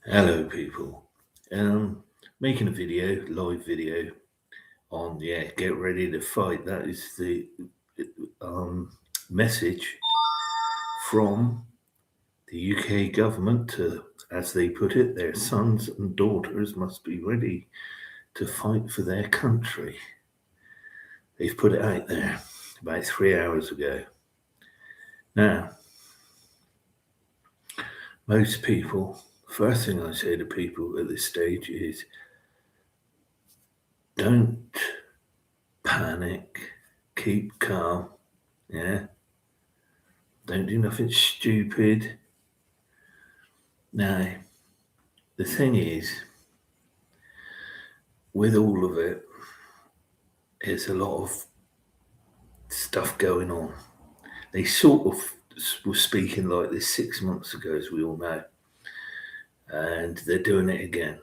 Hello, people. Making a live video on get ready to fight. That is the message from the UK government to, as they put it, their sons and daughters must be ready to fight for their country. They've put it out there about 3 hours ago. Now, most people, first thing I say to people at this stage is, don't panic, keep calm, don't do nothing stupid. Now, the thing is, with all of it, there's a lot of stuff going on. They sort of were speaking like this 6 months ago, as we all know, and they're doing it again.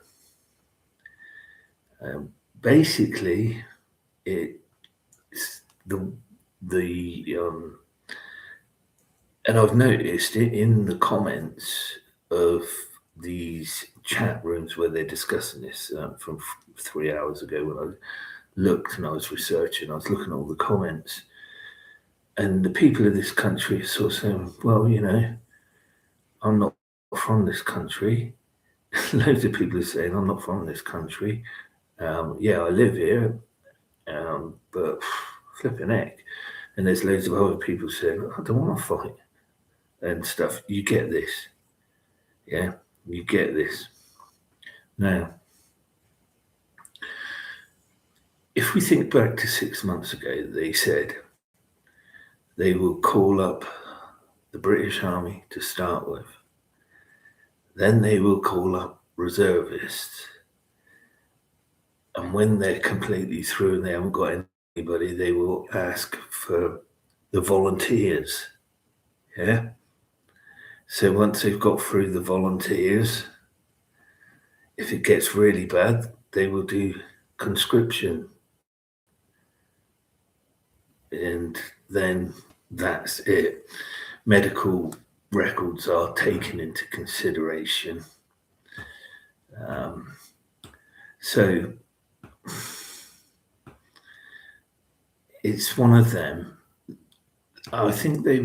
Basically, it's and I've noticed it in the comments of these chat rooms where they're discussing this from 3 hours ago when I looked and I was researching, I was looking at all the comments, and the people of this country are sort of saying, well, I'm not from this country. Loads of people are saying, I'm not from this country. I live here, but flipping heck. And there's loads of other people saying, I don't want to fight and stuff. You get this. Yeah, you get this. Now, if we think back to 6 months ago, they said they will call up the British Army to start with. Then they will call up reservists. And when they're completely through and they haven't got anybody, they will ask for the volunteers. Yeah? So once they've got through the volunteers, if it gets really bad, they will do conscription. And then that's it. Medical records are taken into consideration. So it's one of them. I think they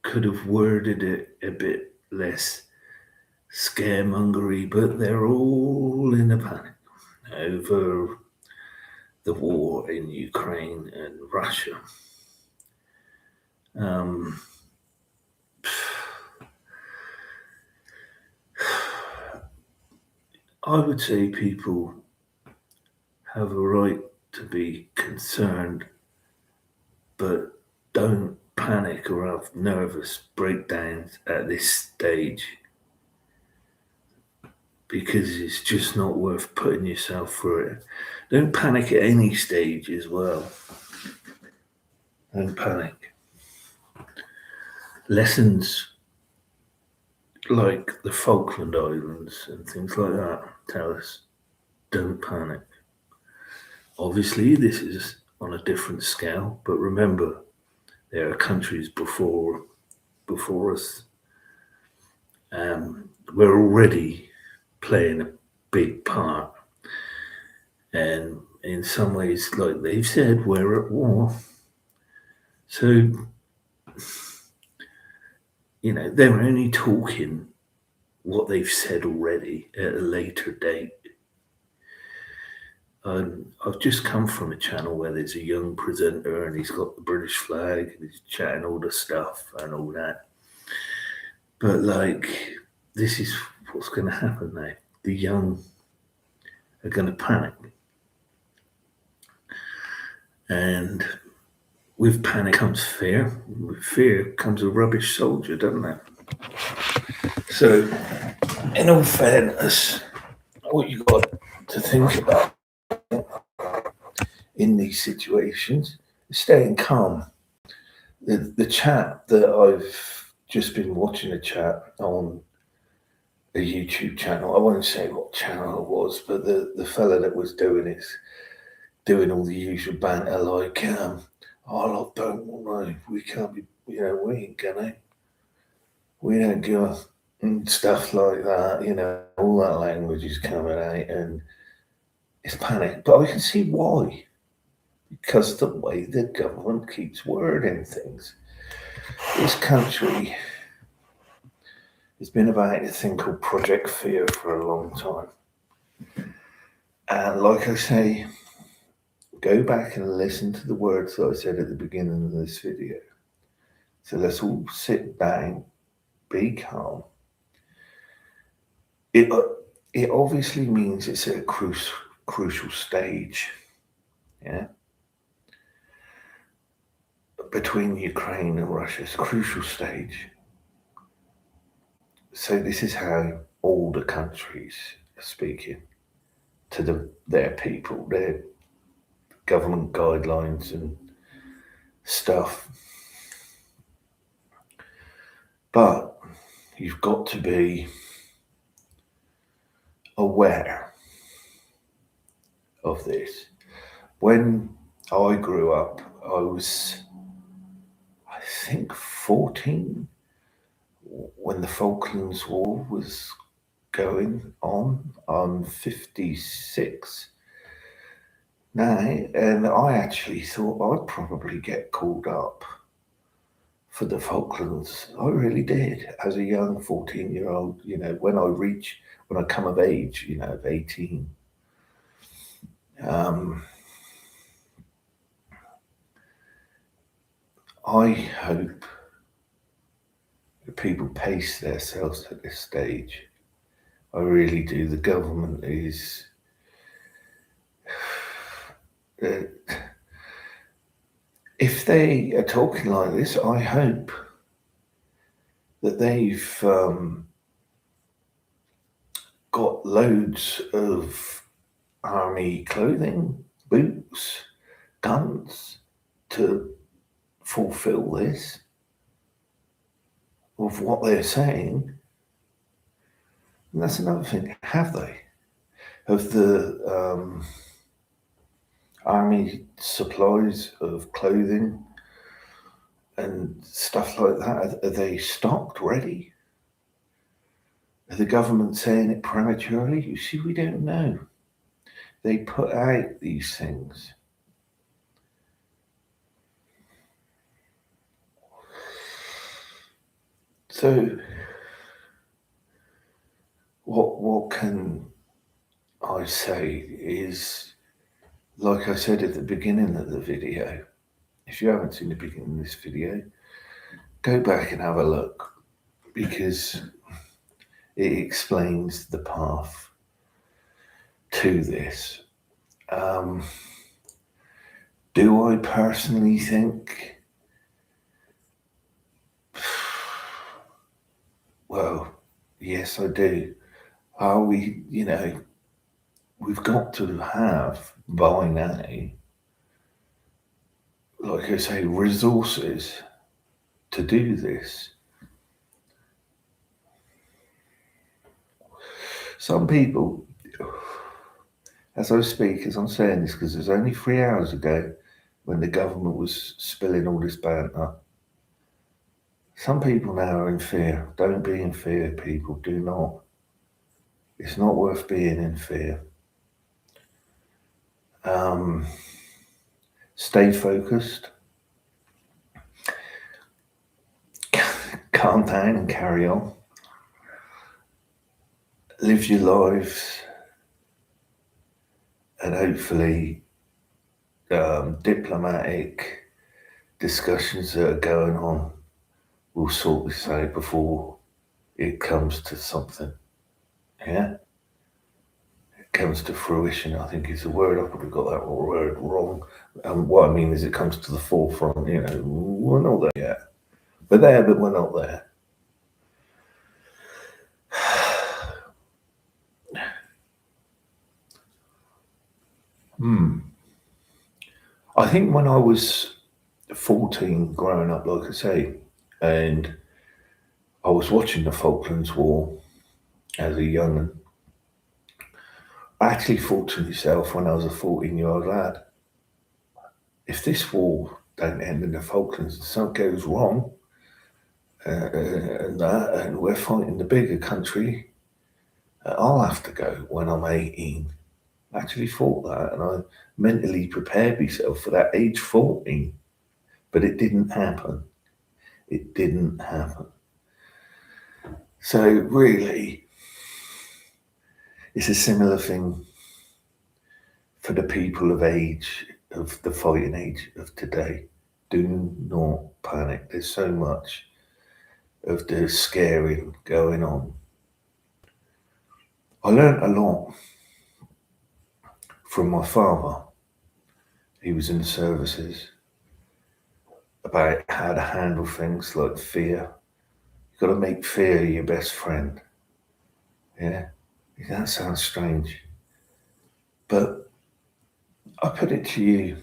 could have worded it a bit less scaremongery, but they're all in a panic over the war in Ukraine and Russia. I would say people have a right to be concerned, but don't panic or have nervous breakdowns at this stage, because it's just not worth putting yourself through it. Don't panic at any stage as well. Don't panic. Lessons like the Falkland Islands and things like that tell us, don't panic. Obviously, this is on a different scale, but remember, there are countries before us. We're already playing a big part, and in some ways, like they've said, we're at war. So, they're only talking what they've said already at a later date. I've just come from a channel where there's a young presenter and he's got the British flag and he's chatting all the stuff and all that. But this is what's going to happen now. The young are going to panic. And with panic comes fear. With fear comes a rubbish soldier, doesn't it? So, in all fairness, what you got to think about in these situations is staying calm. The chat that I've just been watching, a chat on a YouTube channel. I won't say what channel it was, but the fella that was doing it, doing all the usual banter like, oh, don't know, we can't be, we ain't gonna, we don't give a, and stuff like that, all that language is coming out and it's panic. But I can see why. Because the way the government keeps wording things. This country has been about a thing called Project Fear for a long time. And like I say, go back and listen to the words that I said at the beginning of this video. So let's all sit down, be calm. It obviously means it's at a crucial stage, yeah, between Ukraine and Russia. It's a crucial stage. So this is how all the countries are speaking to their people, their government guidelines and stuff. But you've got to be aware of this. When I grew up, I was, I think, 14 when the Falklands War was going on. I'm 56 now, and I actually thought I'd probably get called up for the Falklands. I really did, as a young 14-year-old, when I come of age, of 18. I hope that people pace themselves at this stage. I really do. The government is... if they are talking like this, I hope that they've got loads of army clothing, boots, guns to fulfill this, of what they're saying. And that's another thing. Have they? Have the army supplies of clothing and stuff like that, are they stocked, ready? Are the government saying it prematurely? You see, we don't know. They put out these things. So, what can I say is, like I said at the beginning of the video, if you haven't seen the beginning of this video, go back and have a look, because it explains the path to this. Do I personally think, well, yes, I do. Are we, we've got to have by now, like I say, resources to do this. Some people, as I speak, as I'm saying this, because it was only 3 hours ago when the government was spilling all this banter. Some people now are in fear. Don't be in fear, people. Do not. It's not worth being in fear. Stay focused. Calm down and carry on. Live your lives, and hopefully diplomatic discussions that are going on will sort this out before it comes to something. Yeah? It comes to fruition, I think is the word. I probably got that word wrong. What I mean is it comes to the forefront. We're not there yet. We're there, but we're not there. I think when I was 14, growing up, like I say, and I was watching the Falklands War as a young'un, I actually thought to myself when I was a 14-year-old lad, if this war don't end in the Falklands and something goes wrong, and we're fighting the bigger country. I'll have to go when I'm 18. I actually thought that, and I mentally prepared myself for that age 14, but it didn't happen. It didn't happen. So really, it's a similar thing for the people of age, of the fighting age of today. Do not panic. There's so much of the scaring going on. I learnt a lot from my father. He was in the services about how to handle things like fear. You've got to make fear your best friend. Yeah, that sounds strange. But I put it to you,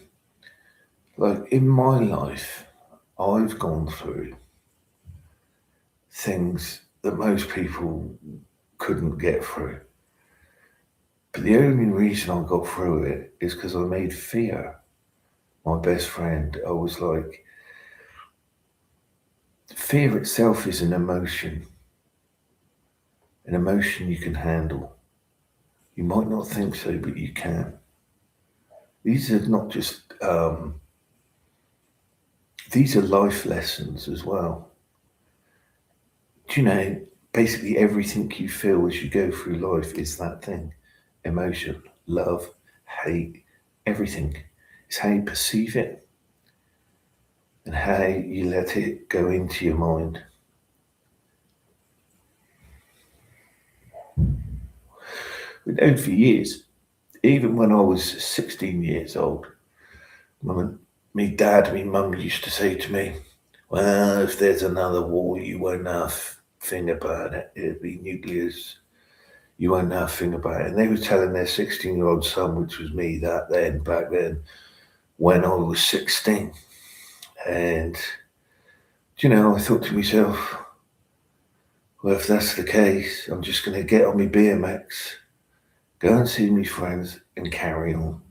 like in my life, I've gone through things that most people couldn't get through. But the only reason I got through it is because I made fear my best friend. I was like, fear itself is an emotion you can handle. You might not think so, but you can. These are not just, these are life lessons as well. Do you know, basically everything you feel as you go through life is that thing. Emotion, love, hate, everything. It's how you perceive it and how you let it go into your mind. We've known for years, even when I was 16 years old, me dad, me mum used to say to me, well, if there's another war, you won't have thing about it. It'd be nuclears. You won't have thing about it. And they were telling their 16-year-old son, which was me, that then, back then, when I was 16. And, I thought to myself, well, if that's the case, I'm just going to get on my BMX, go and see my friends and carry on.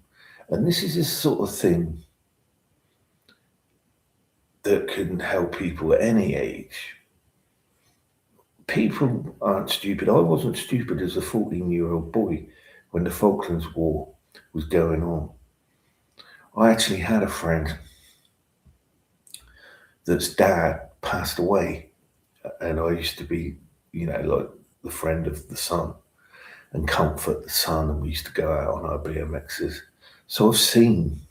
And this is the sort of thing that can help people at any age. People aren't stupid. I wasn't stupid as a 14-year-old boy when the Falklands War was going on. I actually had a friend that's dad passed away, and I used to be, like the friend of the son and comfort the son, and we used to go out on our BMXs. So I've seen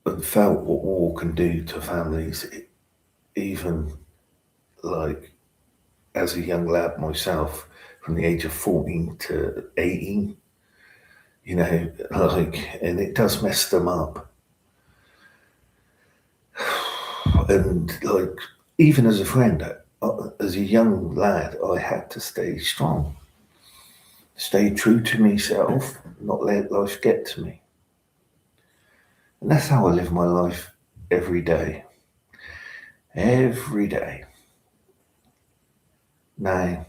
and felt what war can do to families, even like as a young lad myself, from the age of 14 to 18, and it does mess them up. And even as a friend, as a young lad, I had to stay strong, stay true to myself, not let life get to me. And that's how I live my life every day. Every day. Now,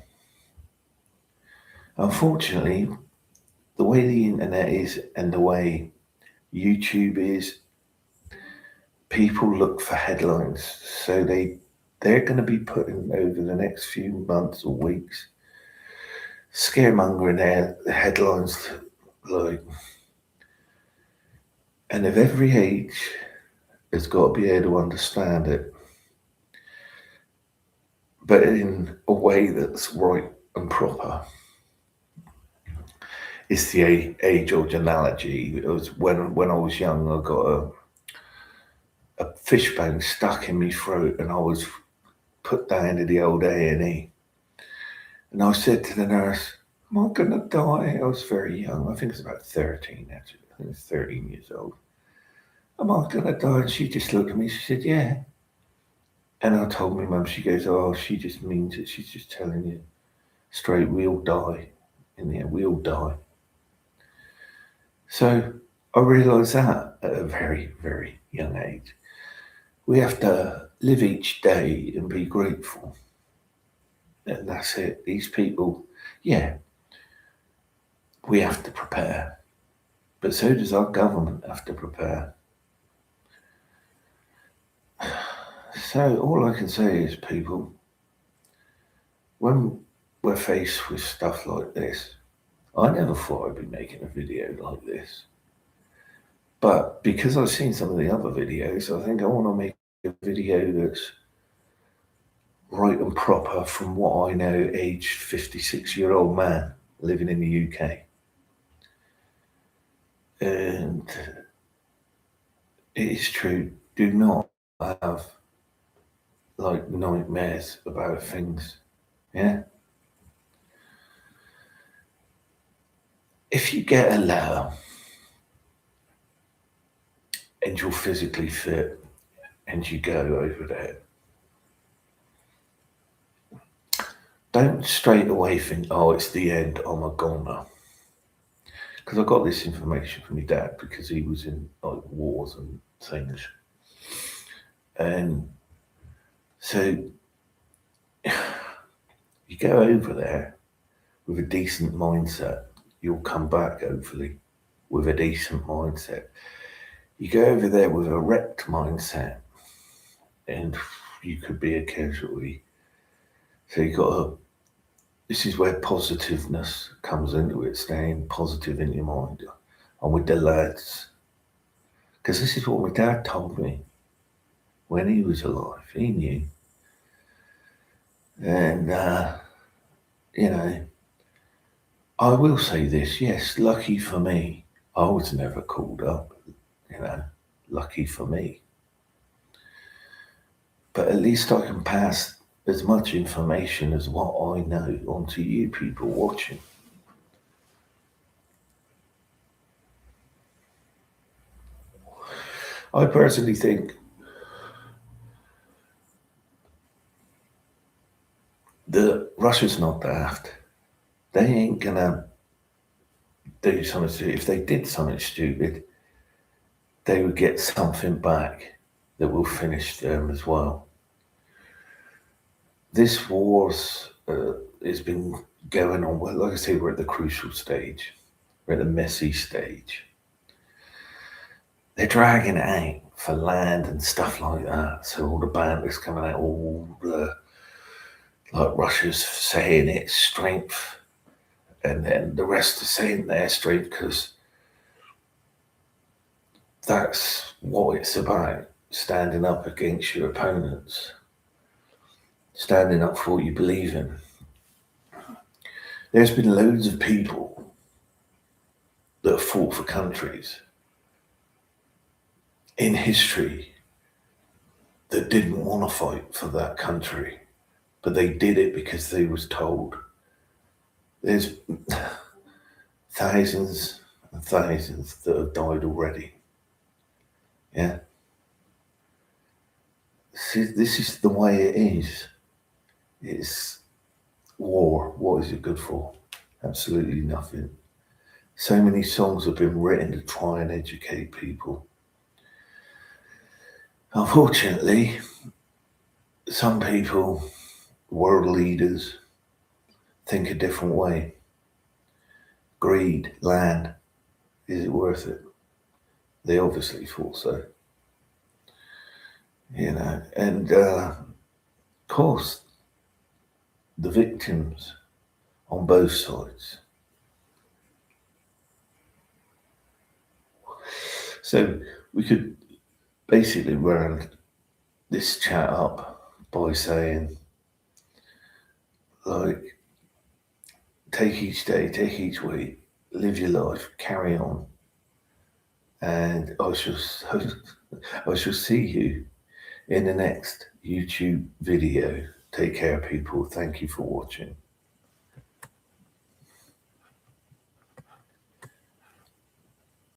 unfortunately, the way the internet is and the way YouTube is, people look for headlines. So they're going to be putting over the next few months or weeks scaremongering their headlines and of every age has got to be able to understand it, but in a way that's right and proper. It's the age-old analogy. It was when I was young, I got a fishbone stuck in my throat, and I was put down to the old A&E. And I said to the nurse, "Am I going to die?" I was very young. I think it was about 13, actually. I think it was 13 years old. "Am I going to die?" And she just looked at me. She said, "Yeah." And I told my mum, she goes, "Oh, she just means it. She's just telling you straight, we all die. In the end, we all die." So I realised that at a very, very young age. We have to live each day and be grateful. And that's it. These people, yeah, we have to prepare. But so does our government have to prepare. So all I can say is, people, when we're faced with stuff like this, I never thought I'd be making a video like this. But because I've seen some of the other videos, I think I want to make a video that's right and proper from what I know, aged 56-year-old man living in the UK. And it is true, do not have like nightmares about things. Yeah. If you get a letter and you're physically fit and you go over there, don't straight away think, oh, it's the end, I'm a goner. Because I got this information from my dad because he was in like wars and things. And so you go over there with a decent mindset, you'll come back hopefully with a decent mindset. You go over there with a wrecked mindset and you could be a casualty. So you got to, this is where positiveness comes into it, staying positive in your mind. And with the lads, because this is what my dad told me when he was alive, he knew. And, you know, I will say this, yes, lucky for me, I was never called up, you know, lucky for me. But at least I can pass as much information as what I know onto you people watching. I personally think that Russia's not daft. They ain't gonna do something stupid. If they did something stupid, they would get something back that will finish them as well. This war's has been going on. Well, like I say, we're at the crucial stage. We're at the messy stage. They're dragging it out for land and stuff like that. So all the banter's coming out, all the like Russia's saying its strength, and then the rest are saying their strength because that's what it's about. Standing up against your opponents, standing up for what you believe in. There's been loads of people that have fought for countries in history that didn't want to fight for that country, but they did it because they was told. There's thousands and thousands that have died already. Yeah. See, this is the way it is. It's war. What is it good for? Absolutely nothing. So many songs have been written to try and educate people. Unfortunately, some people, world leaders, think a different way. Greed, land, is it worth it? They obviously thought so. You know, and of course, the victims on both sides. So we could basically round this chat up by saying, like, take each day, take each week, live your life, carry on, and I shall see you in the next YouTube video. Take care, people. Thank you for watching.